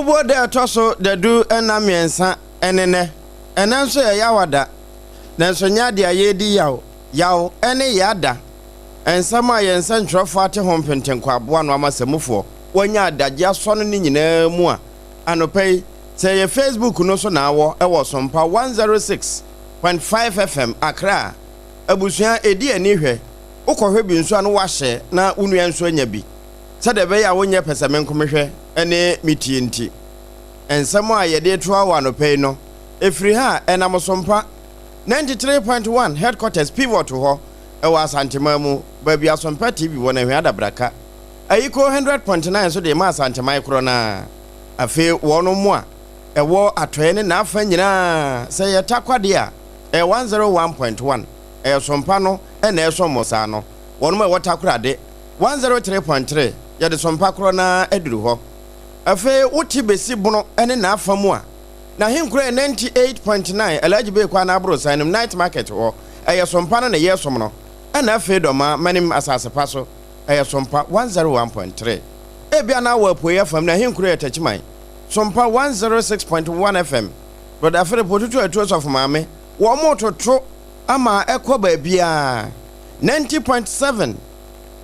Adubo de atoso de du enamiensa enene enanso ya yawada nanso nya de ayedi yaw ene yada ensama yensa ntrofo ate ho mpentenkwa aboa no amasemufo wonya adagye asono ni nyina mu a anopei se ye Facebook no so na awo ewo SOMPA 106.5 FM Accra abusua edi ani hwe ukohwe bi nso anu wahye na unua nso anya bi sade be ya wonye pesemenkomhwe ene mitie nti ensamo a yede to awa no pei no efri ha enam SOMPA 93.1 headquarters pivot ho ewa Asantema mu babia SOMPA TV wona hwe adabraka ayiko 100.9 so de ma Asantema kro na afi wono mu a ewo atoye ne na afa nyina se yetakwade a 101.1 SOMPA no ena esomosa no wono ma wotakrade 103.3 yede SOMPA kro na eduru ho afi wuti besi bono ene na afa mu a na hinkure 98.9 eligible kwa na abro sanum night market ho SOMPA no na yesom no ena afi doma manim asase paso SOMPA 101.3 ebia na wa poye fam na hinkure tachiman SOMPA 106.1 FM brother afere potutu etuos of mame wo mototo ama ekoba bia 90.7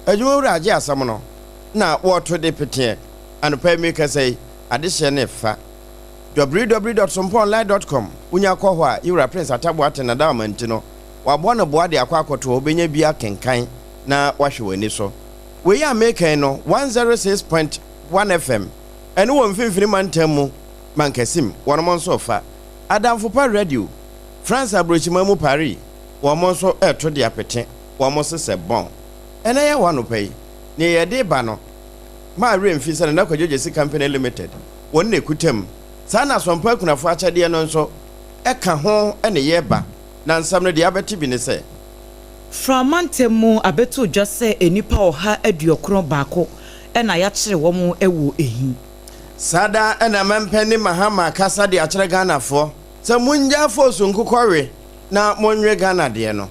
adwumura age asam no na woto de pete anopa mi ka sei adehye ne fa www.sompaonline.com unya kɔ hɔ a Yura Prince Atabo atena da amanti no wabɔ no boa de akɔ akoto obenya bia kenkan na wahwe wani so we ya mekan no 106.1 FM ene wo mfimfini mantamu mankasim wono nso fa Adamfo pa radio France abrochima mu Paris wo nso eto de apete wo se bon ene ye wano pai ne ye de ba no ma remfisa na kwajoje company limited won ne kutam sana SOMPA kunafo achade no nso eka ho ene ye ba na nsam no de abeti bi ne se Framantemu abeto dwase enipa oha aduokron baako ena ya kire wo mu ewo ehi sada ena mempeni mahama kasa de akire Ganafo se munja fosu nkukɔwe na monwe Ghana de no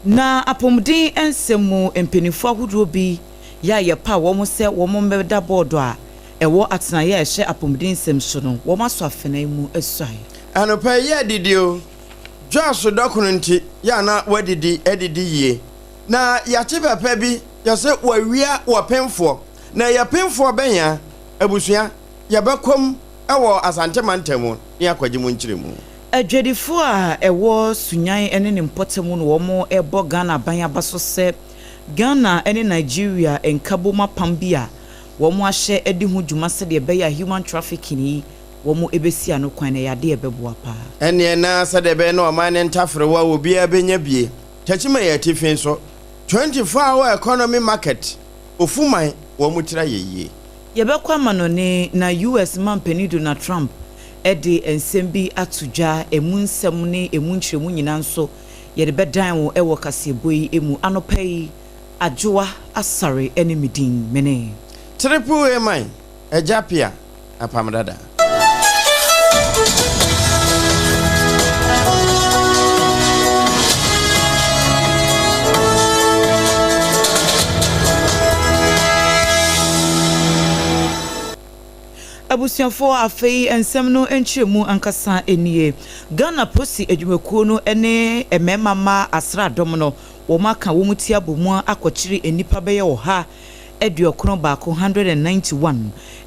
na apomdin ensemu empenifo ahodo bi ya yepa wo mu se wo mu meda board a ewo atena ya ehye apomdin sem so no wo maso afena mu esuai anopa ye didio Josh dokunu nti ya na wadidi edidi ye na ya chipepe bi ya se wawia wapemfo na ya pemfo benya abusua ya bakom ewo Asantema ntemu ni akwagimu nkyiremu adwedifo a ewo sunyan ene ne mpotemu no wo mo ebo Ghana ban abaso se Ghana ene Nigeria enkaboma pambia wo mo ahye edi ho dwuma se de be ya human trafficking wo mo ebesi ano kwan na yade ebeboa pa ene na se de be na o man ntafre wa obi abenya bie tachima ya tifin so 24-hour economy market ofuman wo mo tira yeye yebekwa manone na US man Penny Donald Trump edi ensembi atudwa emunsem ne emunkyeremu nyina nso yede bedan wo ewo kaseboi emu anopai ADWOA ASARE enemidin mene triple man ejapia apam dada abusiafo afei ensem no enkyeremu ankasa enie Ghana posi adwumakuo no ene ememama asradom no wo maka wo mutia bomu akokyire enipa beye wo ha aduokron baako 191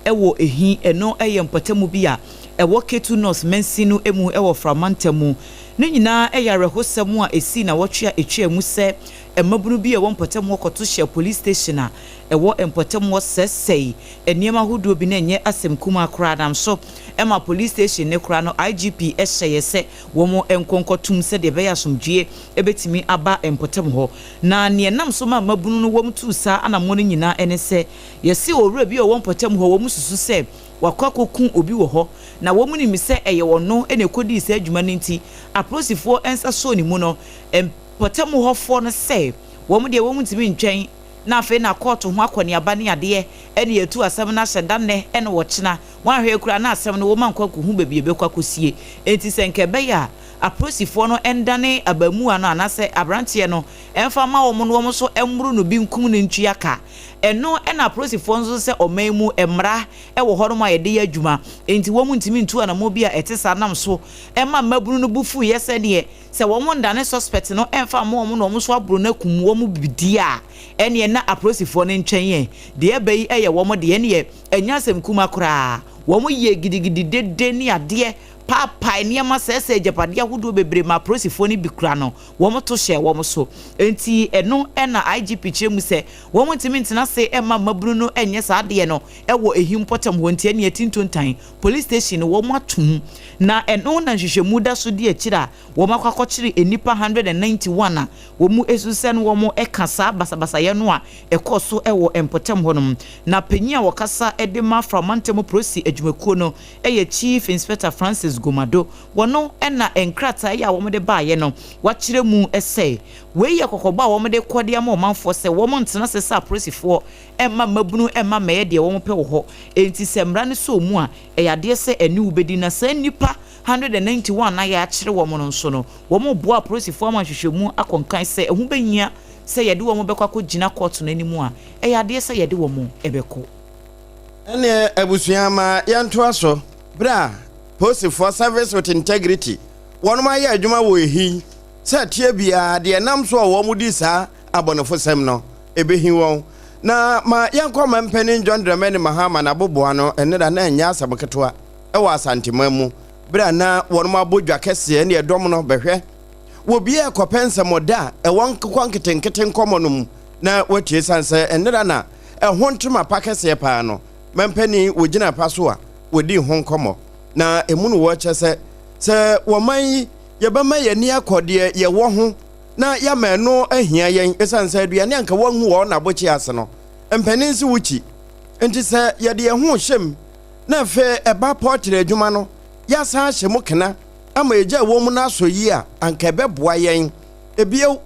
ewo ehi eno eye mpotemu bia ewo ketu nurse mensinu emu ewo Framantemu ne nyina eyarehosem a esi na wotwea etwemu se emabunu bi ewo mpotemu okoto hye police station a ewo mpotemu sesei eniema hodo bi na enye asem kuma akra dam so ema police station ne kra no IGP ehye se wo mo enkonkotum se de beya somdwie ebetimi aba mpotemu ho na ne nam so ma mabunu no wo mtu sa ana mo nyina ene se yesi owura bi ewo mpotemu ho wo mususu se wakwakoku obi wo ho na wo mu ni mi se eye wo no ene kodi se adwuma nti aposifo ensa so ni mu no potemu ho fo no se wo mu de wo mu ntimi ntwen na afi na court ho akoni aba ne ade ene yetu asem na hyeda ne ene wo kyena wan hwe kura na asem no wo mankwa ko hu bebie bekwa kosie enti senkebe ya aprosifo no endane abamu ano anase abrantie no emfa ma wo no wo so emru no bi nkum ne ntuaka eno ena aprosifo nso se omaimu emra wo horo ma yede adwuma enti wo mu ntimi ntu ana mo bia etesa nam so ema mabunu no bufu yese ne se wo mo ndane suspect no emfa ma wo no so abro na kum wo mu bidia ene na aprosifo ne ntwen ye de ebai eye wo mo de ne enya asem kuma kura wo mo ye gidigidi dede ni ade papa niema sese japade ahudo bebre ma prosifo ni bikura no wo mo to hye wo mo so enti eno ena IGP chemu se wo mo timi ntina se ema maburu no enye saade no ewo ehimpotam ho ntia ne atintontan police station wo mo atum na eno na hwehwemu da so de akira wo makwakokyere enipa 191 a wo mu esusen wo mo ekasa basabasa ye no a ekoso ewo empotam honom na panyia wokasa edema from Antemo prosi adwumakuo no eye Chief Inspector Francis Gomado wono ena enkrata ya wo de baaye no wakyere mu ese we ye kokoba wo de kode ama omanfo se wo ntena se sa prosifo emma mabunu emma meye de wo pe wo ho enti semra ne so mu a eyade se eni ubedi na sa nipa 191 na ya kyere wo no nso no wo mo boa prosifo ama hwehwemu akonkan se ehu behia se yede wo mo bekwa ko gina court no animu a eyade se yede wo mo ebeko ene abusuama yanto aso bra post for service with integrity one ma ya adwuma wo ehi se tie bia de nam so wo mudi sa abonofo sem no ebehi won na ma yankoma mpeni John Dramani Mahama na boboa no ene da na anya asabketoa e wa asantemamu bra na one ma bodwa kese ne edom no behwe wo bia ekopense moda e won kwanketenkete nkomonum na watie sanse ene da na e hontuma pakese pa no mempeni wogina paso a wodi ho nkomo na emunu wo kyese se woman yebama yeni akode ye wo ho na ya meno ahia yen esansa aduane anka wo hu wo na bochi ase no mpanin si wuchi enti se ye de ho hyem na fe eba portrait adwuma no ya sa hyem kena ama eja wo mu na so yi a anka beboa yen ebiew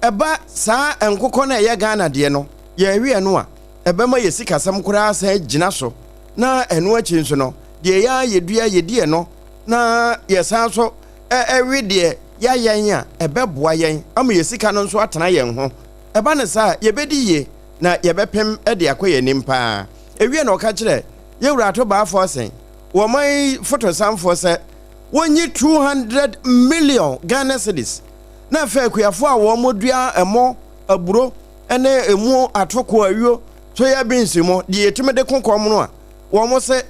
eba sa enkokọ na ye Ghana de no ye hwe no a ebema ye sikasam kura sa gina so na eno achi nso no de ya yedua yedie no na yesan so ewe de ya yen a ebeboa yen ama yesika no nso atena yen ho eba ne sa yebedi ye na yebepem de akoye nimpa ewie na oka kire yewura to ba forcing wo mai photo samfo se wonyi 200 million Ghana cedis na fa kuafo a wo modua emo aburo ene emu atoko awio so ya binsimo de yetime de konkom no a wo mo se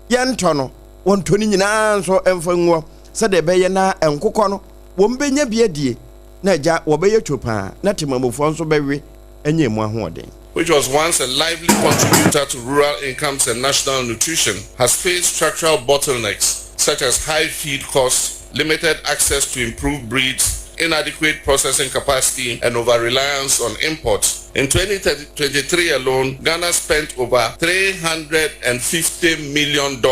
yento no wontoni nyina nso emfanwo se de beye na enkokọ no wo mbenya biadie na ja wo beye chopa na timamofo nso bewe anyemu ahoden, which was once a lively contributor to rural incomes and national nutrition, has faced structural bottlenecks such as high feed costs, limited access to improved breeds, inadequate processing capacity, and over-reliance on imports. In 2023 alone, Ghana spent over $350 million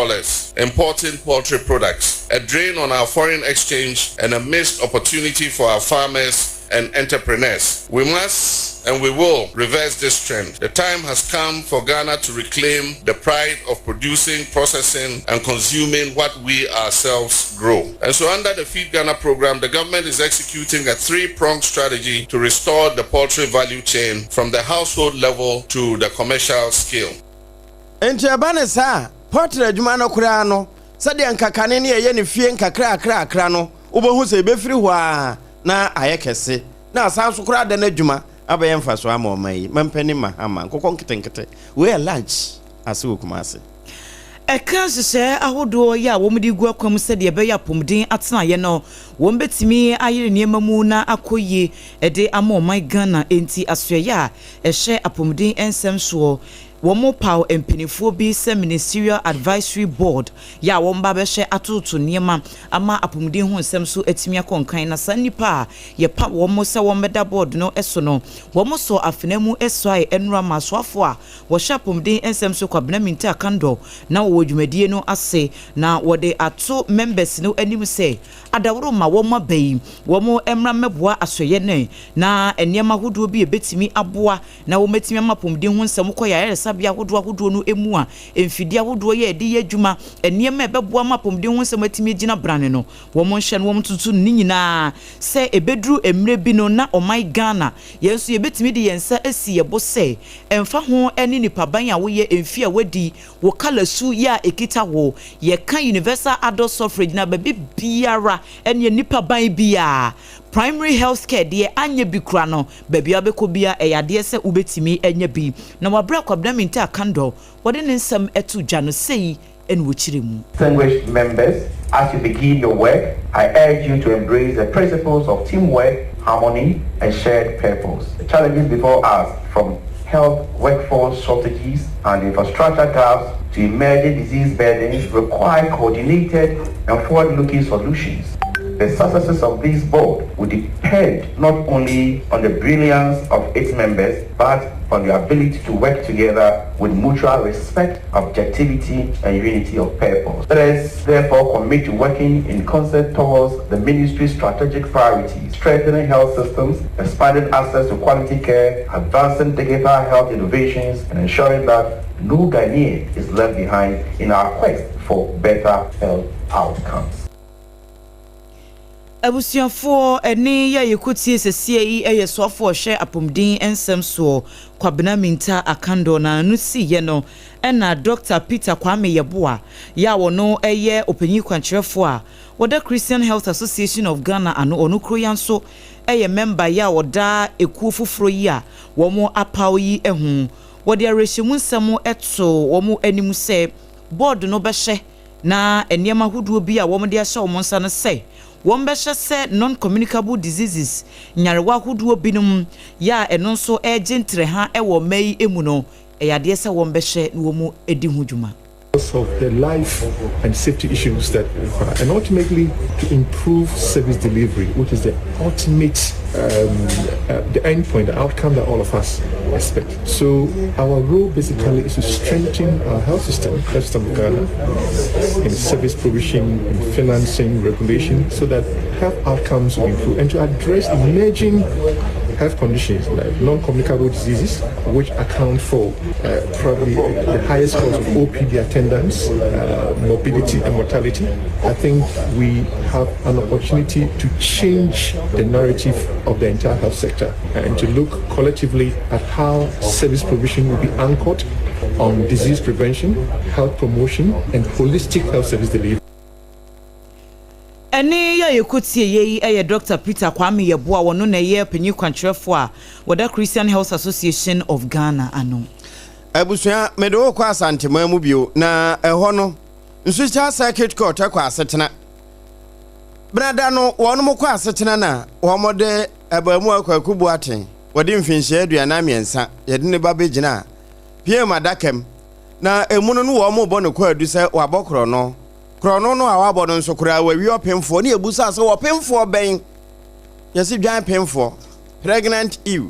importing poultry products, a drain on our foreign exchange and a missed opportunity for our farmers and entrepreneurs. We must and we will reverse this trend. The time has come for Ghana to reclaim the pride of producing, processing, and consuming what we ourselves grow. And so under the Feed Ghana program, the government is executing a three-pronged strategy to restore the poultry value chain from the household level to the commercial scale. Enti abane sa poultry adwuma no kura no sade ankakane ne ye ne fie nkakra no ubohu se befiri hwa na ayekese na asanso kura da na adwuma abaye mfaso ama omai mampani Mahama kokon nkitenkete we lunch ase wokumase Eka hye ahodo ya wo mudi gu akwam se de be ya pomden atena ye no wo mbetimi ayire niema mu na akoye ede ama omai Ghana enti asoye a ehye apomden ensem so womo paw empinifo bi se ministerial advisory board ya womba be hye atoto niema ama apomden ho nsem so atimi akonkan na sanipa ye pa womo se wombeda board no eso no womo so afenamu eso ai enura masoafo a wo hye apomden ensem so kwabena minti akando na wo dwumadie no ase na wode ato members no anim se adaworo ma womo bayi womo emra meboa asoye ne na eniema hodo bi ebetimi aboa na wo metimi ama apomden ho nsem koya yeresa ayaresabea ahodoɔ no emu a emfidi ahodoɔ yɛ de yɛ adwuma enniema ɛbɛboa ma pomden ho nsɛm atimi gyina brane no wɔn nhwɛ no wɔn tutu ne nyinaa sɛ ebeduru emre bi no na ɔman Ghana yɛn nso yɛbɛtimi de yɛn nsa asi yɛbo sɛ ɛmfa ho ɛne nipa ban a woyɛ emfi a wadi wo kala su ya ekita wo yɛka universal adult suffrage na baabi biara ɛne nipa ban bia primary health care de anya bi kura no baabi abɛkɔ bia ɛyade sɛ ubetimi anya bi na wabra kwabna minta akando wɔde ne nsɛm ɛto dwa no sei ɛne wɔkyire mu. Distinguished members, as you begin your work, I urge you to embrace the principles of teamwork, harmony, and shared purpose. The challenges before us, from health workforce shortages and infrastructure gaps to emerging disease burdens, require coordinated and forward-looking solutions. The successes of this board will depend not only on the brilliance of its members, but on the ability to work together with mutual respect, objectivity, and unity of purpose. Let us therefore commit to working in concert towards the ministry's strategic priorities: strengthening health systems, expanding access to quality care, advancing digital health innovations, and ensuring that no Ghanaian is left behind in our quest for better health outcomes. Abusiafo ene ya yekutie sesie yi eyesofo hwe apomdin ensem so kwabena minta akando na nusi ye no ena Dr. Peter Kwame Yeboa ya wono eye opanyi kwankyerefo a woda Christian Health Association of Ghana ano onukro yanso eye member ya woda ekuo foforo yi a womo apaw yi ehu wode arehyimu nsɛm eto womo animu sɛ board no bɛhye na eniema hoduo bi a womo de ahye womo nsa no sɛ Wombesha said non-communicable diseases nyarewa huduo binum ya eno nso ejentre ha ewo mei emuno eyade se wombeshe nuomu edi hujuma of the life and safety issues that require, and ultimately to improve service delivery, which is the ultimate the end point, the outcome that all of us expect. So our role basically is to strengthen our health system of Ghana, in service provision, in financing, regulation, so that health outcomes will improve, and to address emerging health conditions like non-communicable diseases, which account for probably the highest cause of OPD attendance, morbidity and mortality. I think we have an opportunity to change the narrative of the entire health sector and to look collectively at how service provision will be anchored on disease prevention, health promotion, and holistic health service delivery. Ene ya yekutie ye eye Dr. Peter Kwame Yeboa wono na ye panyi kwankyerefo a woda Christian Health Association of Ghana ano. Abusua medo kwa asantema mu bio na eho no nsucha circuit court kwa asetena. Brada no wono mo kwa asetena na wo de abamu akwakubu aten. Wodi mfinhye aduana miensa ye de ne ba begina. Pie madakam na emu no wo mo bo ne kwa adu se wabokro no. Krono no awabo no nso kura wawi opemfo ne ebusa se opemfo ben yesi dwan pemfo pregnant ewe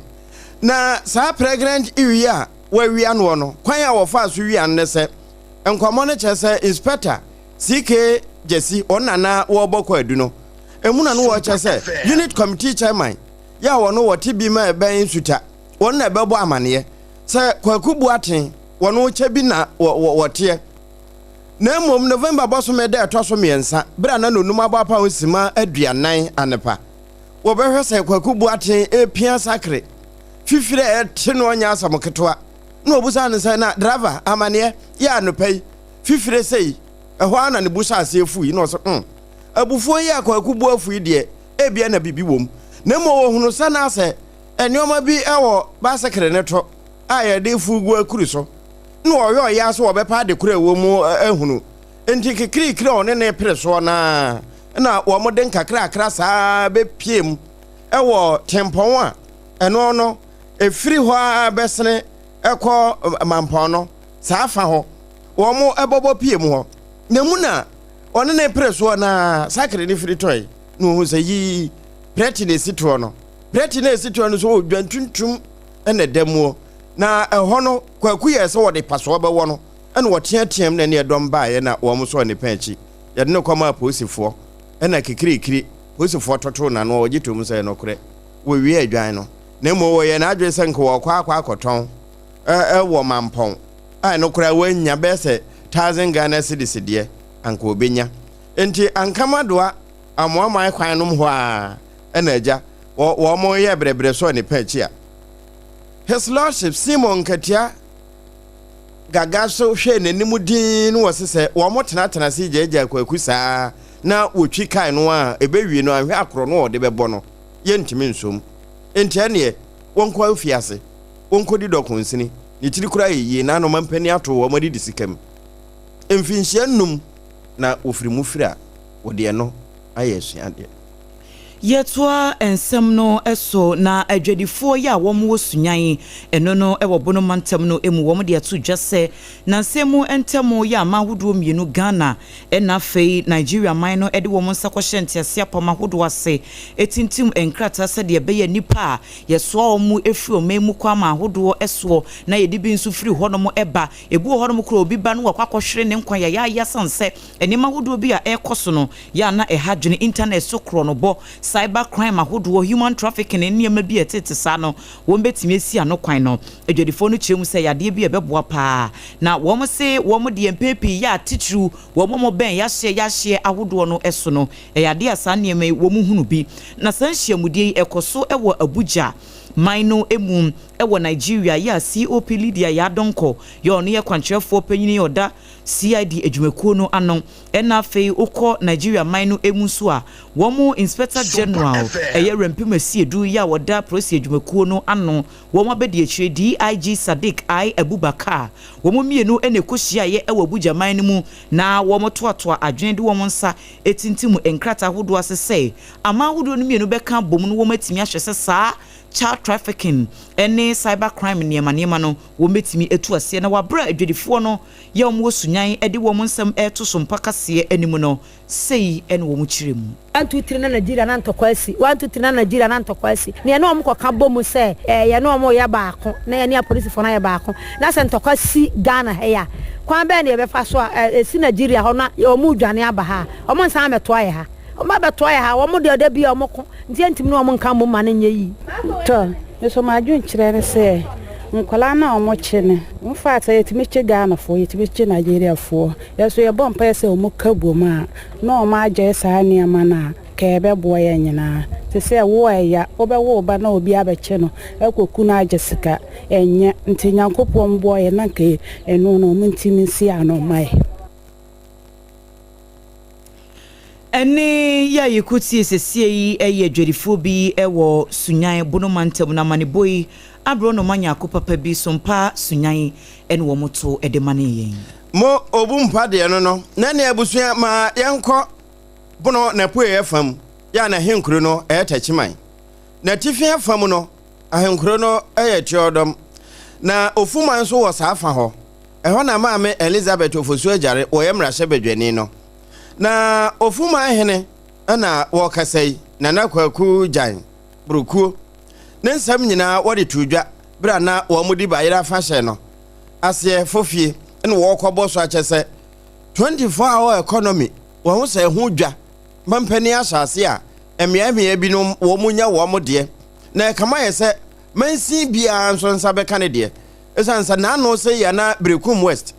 na sa pregnant ewe ya wawi ano no kwan ya wo fa so wi an ne se enkomo ne chese inspector CK Jesse onana wo bokọ adu no emuna no wo chese unit committee chairman ya wo no wo tibi ma ben suta won na bebo amane se kwakubu aten wo no che bi na wo te na mom November boso me da etoso miensa bra na nonum abapa osima aduanan anepa wo behwe se kwakubu aten epia sakre fifire ete no nya asamoketoa na obusa ne se na driver amane ya anopai fifire sei ehwa ana ne busa asefu yi no so abufuo yi akwakubu afu yi de ebia na bibi wom na mo wo hunu sa na se enioma bi ewo ba sakre ne to aye de fugu akuru so no oyo ya so obepa de kura wo mu ehunu enti kikiri one ne preso na wo mo den kakra akra saa be piem ewo tempon a eno no efiri ho a besene ekọ mampon no saa fa ho wo mo ebobo piem ho na mu na one ne preso na sakre ni firi toy no hu se yi pretine sitro no so odwantuntum ene demo na eho no kwaku ye se wode paso be wo no ene wo teateam na ne edom baaye na wo mo so ne panchi ye de koma posifo ena kikirikiri posifo toto na no ogitom se no kure wo wie adwan no na mo wo ye na adwe se nko wo kwa akoton wo mampon a no kura wanya bese 1000 Ghana cedis de anka obenya enti ankamadoa amoama kwan nom ho a na agya wo mo ye brebre so ne pachi a His Lordship Simon Katia Gaga so hwe n'animu din no wose se wo mo tena se jeje kwaku saa na wotwi kai no a ebewie no ahwe akro no de bebo no ye ntimi nsom enti ane wonko afiase wonko di dokonsini ni tiri kura yiye na no mampani ato wo madi disikam emfinhia num na ofirimu fira wo de no ayesu ade Yetwa ensem no eso na adwadifo ya wom wo sunyan eno no ewo bono mantem no emu wom de ato dwase na nsemu entemo ya mahodo mienu Ghana ena fei Nigeria man no ede wom nsakwohye ntiase apam ahodo ase etintim enkrata se de beye nipa yeso wom efiri omemu kwa ma ahodo eso na yedi bi nso firi honom eba ebu honom kro obi ba no wakwakohwere ne nkwa ya sanse eni mahodo bi a ekoso no ya na ehadwene internet so kro no bo cyber crime ahodo human trafficking eniema bi etete sa no won betimi esi ano kwan no edwadifo no kyeremu se yade bi ebeboa pa na wom se wom de empepi ya titru wom mo ben ya hye ahodo no eso no yade asa niema wom hunu bi na sanhyiamudie ekoso ewo Abuja Maino emu ewo Nigeria ya COP Lydia ya donko yo no ye kwankyerefo panyini oda CID adwumakuo no ano ena fei ukọ Nigeria maino emu so a womo Inspector General eye rempimasi edu ya woda prosi adwumakuo no ano womo abedi akire DIG Sadiq I Abubakar womo mienu ene kohyia ye ewo Abuja man mu na womo toatoa adwene de womo nsa etintimu enkrata hodo asese ama hodo no mienu beka bom no womo atimi ahwese saa child trafficking any cyber crime niema no wo metimi etu ase na wabra adwedifo no ye omo sunyan ede wo nsem eto so mpaka se animu no sei ene wo mu kiremu 123 na Nigeria na ntokwasi 123 na Nigeria na ntokwasi ne no omo koka bomu se ye no omo ya baako na ye ne police fo na ya baako na se ntokwasi Ghana heya kwan be ne ye be fa so esi Nigeria ho na omo dwane aba ha omo nsan meto aye ha omo beto aye ha omo de bi omo ko ntie ntimi no omo nka mo ma ne nye yi to eso ma adwun kirere se nkola na omo chene mfa ata yetimi che Ghana fo yetimi che Nigeria fo yeso ye bompa se omo kaboma na omo aje sa niama na ka ebe bo ya nyina te se wo ya obe wo ba na obi abeche no ekoku na aje sika enye ntinyankopɔ mbo ye na nke eno no omo ntimi si ano mai eni ya yikuti sesie yi eye dwerifo bi ewo sunyan bono mantem na maneboyi abro no manya akopapa bi sompa sunyan eni wo moto edemane yen mo obumpa de no na ne abusua ma yenko bono na poe afam ya na henkuro no etachiman na tifi afam no ahenkuro no trodom na ofuman so wo safa ho eho na maame Elizabeth ofosu agare wo yemra hye bedwani no na ofuma hene ana wokasai na nakwaku jan bruku nensam nyina wode tudwa bra na wo mudi bayira fashe no ase fofie ene wo kwobo so achese 24-hour economy wo ho se ho dwa mampani asase a emiamia binom wo munya wo mode na kama yese mansi bia nso nsa beka ne de esansa na no se ya na Brekum West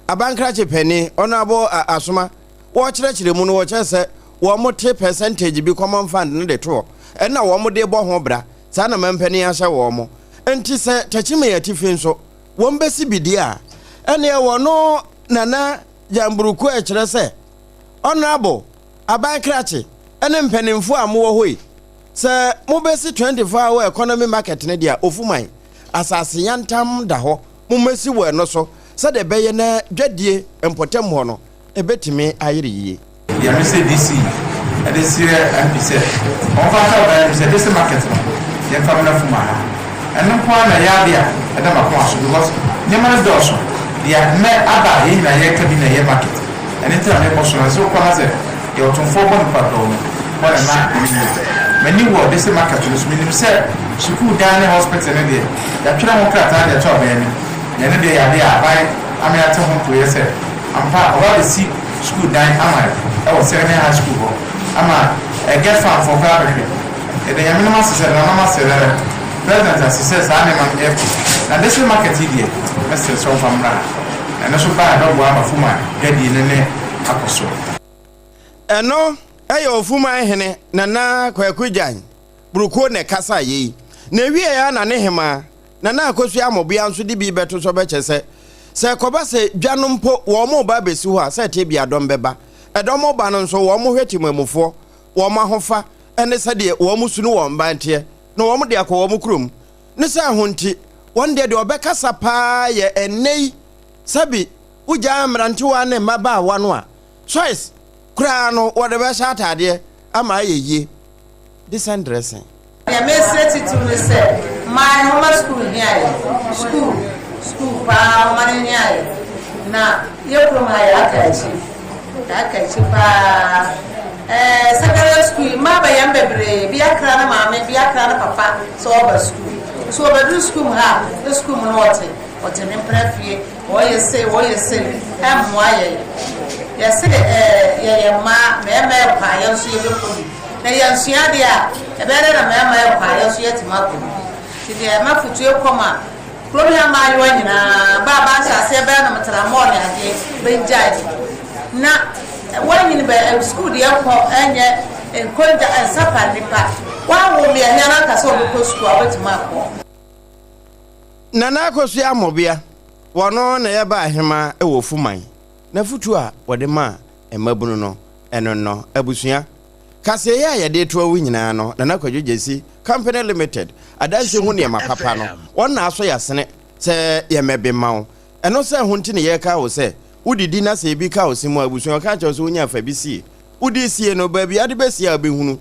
abankrache pani onabo asoma wo kyerɛkyerɛ mu no wo kyerɛ wo mote percentage bi common fund no de to ɛna wo mo de bɔ ho bra saa na mampani ahyɛ wo mo enti sɛ takyime yatifi nso wo mbesi bidi a ɛne wo no nana jamburuku kyerɛ sɛ honorable abankrache ɛne mpanimfo a mo wo hoi sɛ mo besi 24-hour economy market ne dia ofuman asase yantam da ho mo mesi wo no so sɛ de bɛyɛ na dwadie empotem ho no ebetime ayiri yi ya me say DC and this year MPC on va faire c'est this market ya fa na fuma and no kwa na ya bia e da makwa so because nyama do so ya me aba yi na ya ka bi na ya market and it na me ko so so kwa na say ya to fo bon pa do kwa na many wo this market so minim say school down hospital na dey ya twira mo krata ya to ba ya ne dey ya dey abai ame ate ho to ye say ampa about the school dine ama I was saying high school ama get farm for private and the minimum said na mama said president as says animal and this market here Mr. So from ɛno so baa dɔboa mafuma gadi ne akoso ɛno ɛyɛ ofuma hene nana kwakugyan buruko ne kasa yi na wie ya na ne hema nana akosu amobia nso de bi beto so beche se koba se dwanompo wo mo ba besi ho a se te bia dom beba edom ba no nso wo mo hweti mamufo wo ma hofa ene se de wo mo sunu wo mbante na wo mo de akọ wo mo krom ne se ahonti won de obekasa pa ye enei sabi uja amrante wa ne maba wa no a choice kura no wo de be sha atade ama yeye decent dressing. I may say to me, say, my home school here, school, money here. Now, you're from my Akachi, secondary school, my baby, be a crana, mammy, be a crana, papa, so over school. So over the school, the school, naughty, what an impressive, what you say, I'm why. Yes, ma, me, pie, and see you. Na yansia dia ebere na mema ya kwa yeso yetimako ti dia mafutu ekoma problem ayo nyina baba nsa se ebere na mtara mo ne ade benjai na wanyini be school dia ko enye enkonja ansapa nipa wa wo me anya na kase obiko school awetimako nana akosu amobia wono na yeba ahema ewo fuman na futu a wode ma emabunu no eno no abusua kase ya ya de to awu nyina no na kwadwojesi company limited adanse hu ne mapapa no wona aso ya sene se ye mebe mawo eno se hu nti ne ye ka wo se udidi na se bi ka wo simu abusu ka cha so unya fa bi sie udi sie no ba bi ade be sie abehunu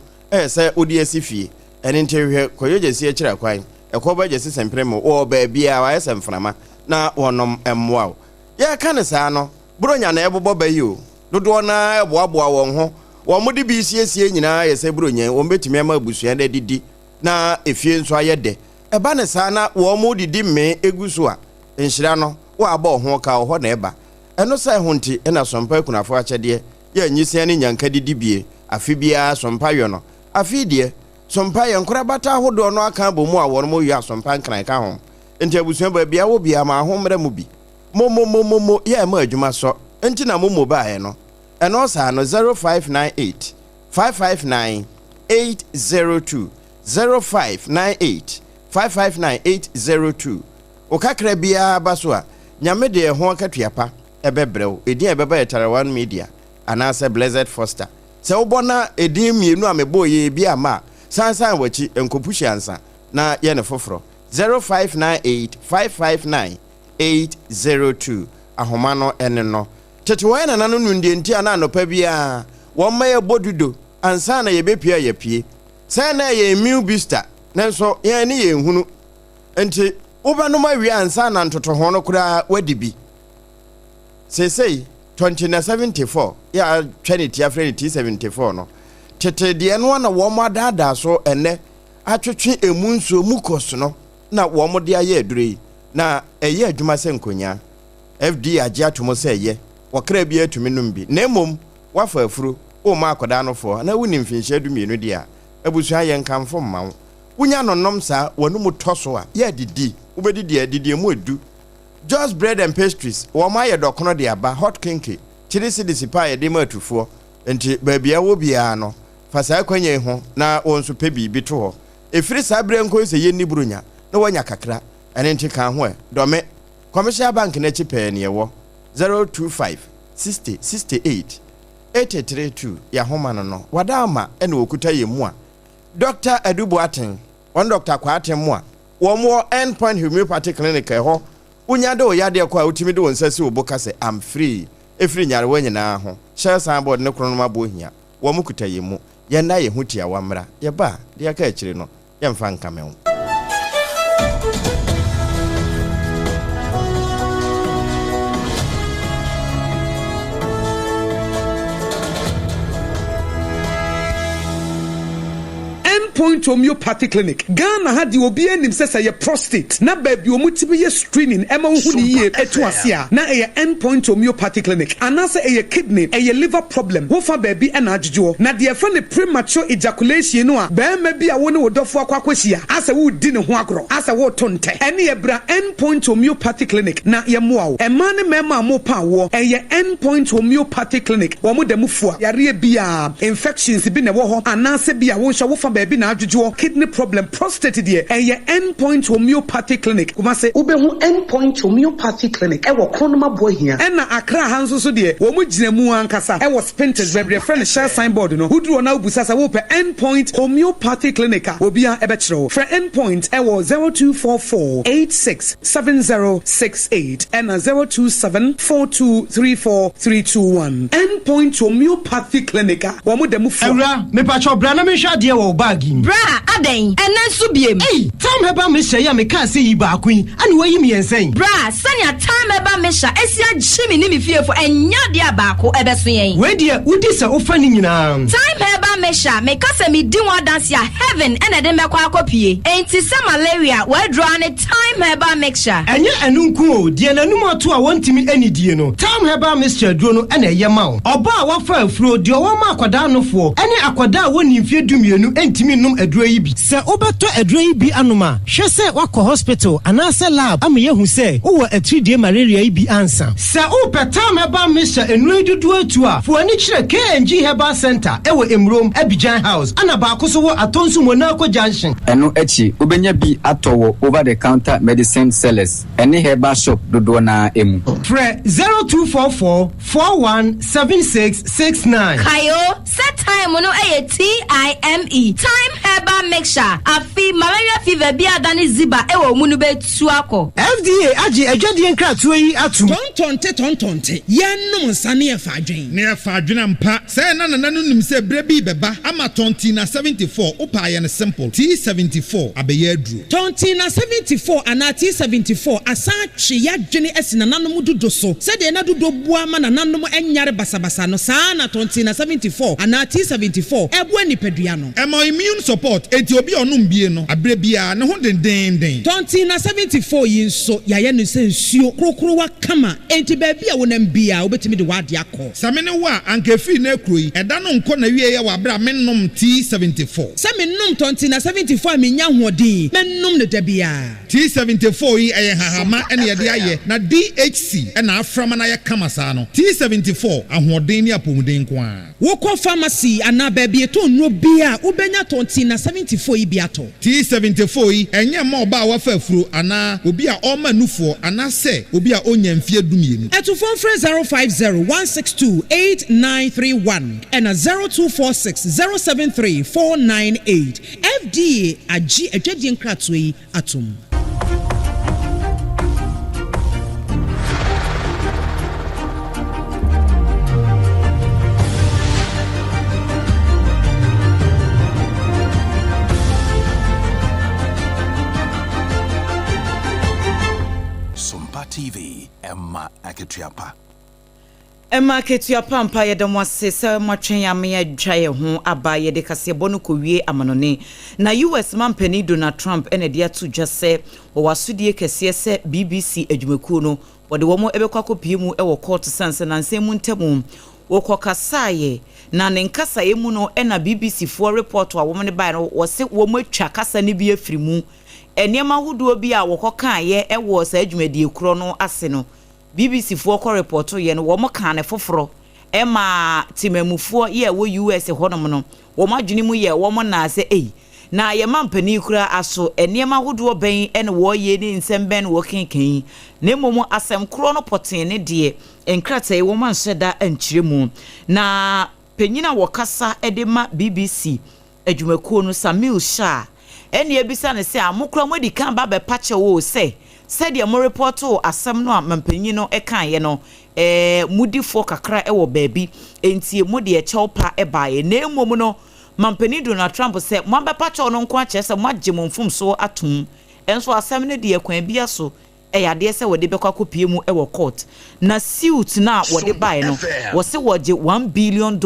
se udi asifie ene nti hwe kwadwojesi akira kwan ekoba jesi sempremo o ba bia wa semframa na wonom emwa ye ka ne sa no bronya na ebobo ba yi o dodo na eboaboa won ho wo mo de bi siesie nyina yese bronyen wo betimi ama abusua da didi na efie nso ayede eba ne sa na wo mo didi me eguso a enhira no wo aba ho ka ho na eba eno sai honti ena sompa kunafo akyede ye nyisia ne nyanka didi bie afi bia sompa yo no afi die sompa ye nkora bata hodo no aka bomu a wo mo yu asompa nkran ka ho enti abusua ba bia wo bia ma ho mra mu bi mo ye ma adwuma so enti na mo ba ye no and also no 0598 559 802 0598 559 802 okakra bia baso a nyame de ho akatuapa ebebrew edin ebeba Tarawan Media anase Blessed Foster se wobona edin mienu ameboye bia ma sansan wachi enkopushi ansa na ye ne foforo 0598 559 802 ahoma no ene no tete wana nanu nundie nti ana anopa bia wo ma ye bodudo ansa na ye bepia ye pie sai na ye immune booster nanso ye ne ye hunu enti ubanu ma wi ansa na ntoto ho no kura wadibi sei 2074 ya trinity afreni T74 no tete de no na wo ma dada so ene atwetwe emunso mukos no na wo mo de aye adure na eye adwuma se nkonya FD age atomo se ye wakra bi atumi num bi na emom wafa afuru o ma akoda no fo na wuni mfinhye du mienu dia abusua ye nkamfo mmawo wunya nonnom sa wanum toso a ye didi ubedidi adidi emu edu just bread and pastries wo ma ye dokono de aba hot kinky chirisi disipa ye de matufo enti baabia wo bia no fasa kwanye ho na wonso pe bi to ho efiri sabre nko se ye nibrunya na wanya kakra ene nti kan ho e dome commercial bank na chipe ne ye wo 025 60 68 832 ya homa no wadama ene okuta ye mu a Dr. ADWOA ASARE on Dr. Kwate mu a wo mo endpoint homeopathic clinic ho unya de oyade kwa utimi de wonsasi oboka se am free efiri nyare wanyina ho share sanboard ne krono mabo hia wo mo kuta ye mu ye na ye hutia wamra ye ba de aka akire no ye mfa nkame ho Endpoint Homeopathy Clinic. Ghana had the obi enim say your prostate. Na baby omutibi ye screening ema huni ye etu asia. Na a Endpoint Homeopathy Clinic. Anase a kidney, a liver problem. Wofa baby and ajujo. Na the friend premature ejaculation no a be maybe a woni wodofo akwakwisia. Asa wo di ne ho agro. Asa wo tonte. Ene ebra Endpoint Homeopathy Clinic. Na ye moa. E man mema mo pa wo. E ye Endpoint Homeopathy Clinic. Wo mo demu fua. Yare bia infections bi na wo ho. Anase bia wo hwa wofa baby na ajujo. Kidney problem, prostate die. E ye Endpoint Homeopathy Clinic. Kuma se ubehu Endpoint Homeopathy Clinic. E wo kronoma boy here. E na Accra hanso so die. Wo mo gina mu ankasa. E wo Spinters baby friend share signboard no. Wudru na ubusasa wo pe Endpoint Homeopathy Clinic. Obia e be kire. For Endpoint e wo 0244867068 and 0274234321. Endpoint Homeopathy Clinic. Wo mo demu fu. Ewra me pa cho bra na me hwa de wo bag yi. Bra aden enen so biem. Hey, time heba me hye ya me ka se yi ba kun. Ani wayi me ensen. Bra sanya time heba me hya esia gyimi ni me fiefo enya de abako ebeso yen. We de udi se ofa ni nyina. Time heba me hya me ka se me di one dance ya heaven ene de mekwa akopie. Enti se malaria we draw ne time heba mixture. Enye enunku o de nanum ato a wontimi anidie no. Time heba mixture duro no ene ye ma wo. Oba a wafa afuro de o ma akwada nofo. Ene akwada a woni mfie dumienu entimi num aduro yi bi. Se obeto aduro yi bi anoma. Hwe se wakọ hospital anase lab am ye hu se wo atridie malaria yi bi ansa. Se o time heba mixture enu dudu atu a fo ani kire KNG Herbal Center ewo Emrom Abidjan House ana ba ko so wo atonsu Monaco Junction. Eno echi ubenya bi atowo over the counter medicine sellers. Any herbal shop dodo na emu. Fre 0244417669. Kayo set time no TIME time herbal mixture afi malaria fever bi adani ziba ewo munu betu akọ. FDA agi adwade nkratoa yi atum. Tontonte yenum nsane e faadwen. Ne e faadwen ampa. Say na nim se bre bi beba ama tonti na 74 upa ye ne simple. T74 abeye aduru. Tonti na 74 ana T74 asa twe ya dwene asina nanom dodo so. Se de na dodo bua ma na nanom enyare basabasa no saa na tonti na 74 ana T74 ebu anipadua no. Emo immune support enti obi onum bie no abre bia ne ho den. Tonti na 74 yi nso ya ye no se nsuo krokro wa kama enti ba bia wonam bia obetimi de wade akọ. Samene wa anka fi na ekroyi eda no nko na wie ye wa bra mennom T74. Samennom tonti na 74 menya hoɔden mennom ne da bia. T74 yi eye hahama ene ye de aye na DHC ena aframa na ye kama saa no. T74 ahoɔden ni apomuden ko a. Wokɔ pharmacy ana ba bia to nro bia ubenya tonti na 74 yi bia to. T74 yi enye ma oba wa fa afuro ana obi a ɔma nufoɔ ana se obi a onya mfie dumienu. Etufon frɛ 050-162-8931 and 0246-073-498. FDA agi adwadi nkratoa yi atom. SOMPA TV Emma Aketiapa. Emma Aketiapa mpa yedemo ase se matwen yame adwa ye ho aba ye de kase bonu kowie amanone na US mampani Donald Trump ene de atu dwase wo wasudie kese se BBC adwumakuo no wo de wo mo ebekwa kopie mu e wo court sense na nsemu ntemu wo kokasaye na ne nkasaye mu no e na BBC for report wa wo ne bai no wo se wo mo atwa kasa ne bi afiri mu eniema huduo bi a wo kokaye e wo sa adwumadie kro no ase no BBC for ko report ye no wo mo kan ne foforo e ma timamufuo ye wo US honom no wo ma dwene mu ye wo mo na ase na ye mampani kura aso eniema hodo ben ene wo ye ni nsem wo kenkan na momo asem kro no poten ne de enkratai wo man heda ankyire mu na penyina wo kasa edema BBC adwumakuo no Samuel Shah ene ebisa ne se amokra modi kan ba be pache wo se said mo reporto asem no mampanyi no ekan ye no mudifo kakra e wo baabi enti mudi e chewpa e baaye na emom no mampani Donald Trump se mo abepacho no nko ache se mo agye mo mfum so atum enso asem ne de ekwan bia so e yade se wo de bekwa kopie mu e wo court na suit na wo de baaye no wo se wo gye $1 billion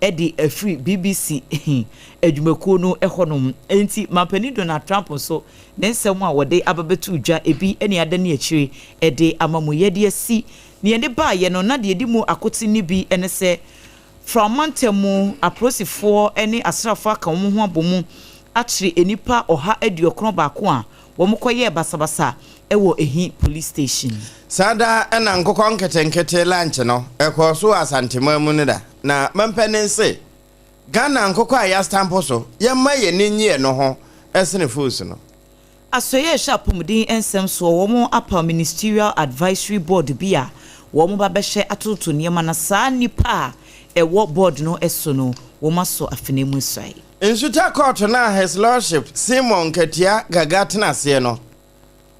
edi free BBC adwumakuo no ehonom enti mampani Donald Trump so ne nsɛm a wɔde ababetu dwa ebi ene ada ne akyire ede amamoyede asi ne ene ba ye no na de edi mu akoti ni bi ene sɛ from montemu aprosifo ene asrafo aka wo ho abomu akyire enipa ɔha aduokron baako a wɔn kɔyɛ basabasa ɛwɔ ehi police station sada ɛna nkokɔ nketenkete lunch no ɛkɔ so asantema mu ne da na mampanense Ghana nkokɔ a ya stamp so yɛma yɛ ninyi no ho ɛsene fools no asoye shapomdin ensem so wɔn apa ministerial advisory board bia wɔn ba bɛhwɛ atoto nneɛma na saa nipa ɛwɔ board no ɛso no wɔn aso afenemu swai Insuta court na his lordship Simon Ketia Gagatna se no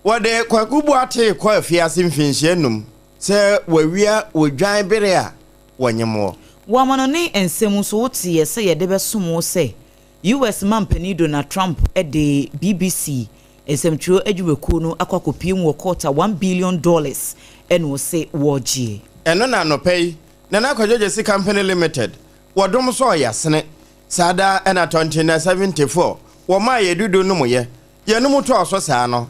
wode kwakubu ate kwa afiase mfinhye num se wawia wodwan bere a wonyemo wamano ne ensem so wote ye se ye de besomo se US mampani Donald Trump de BBC esemtro adwumakuo no akwakopie mu court $1 billion eno se wogie eno na no pay na Kwajojesi Company Limited wodom so yasene sada ena 2074 woma yedudu no moye ye no muto oso saa no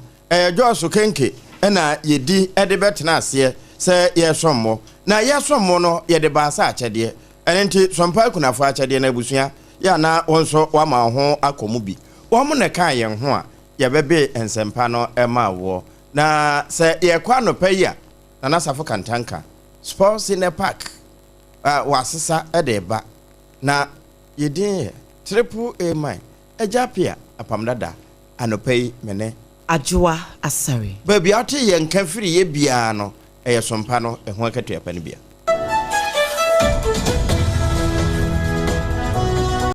Josu kenke ena yedi ede betena ase se ye sommo na ye sommo no ye de baasa akyede enti sompa kunafo akyede na abusua ya na wonso wama ho akomu bi wo mo ne kan ye ho a ye bebe ensempa no ema wo na se ye kwa no paya na nasafo kantanka sports in a park wasesa ede ba na yedin triple A mine ejapia apam dada anopai mene ADWOA ASARE baby ate ye nka firi ye bia no eye sompa no eho akatua pa ne bia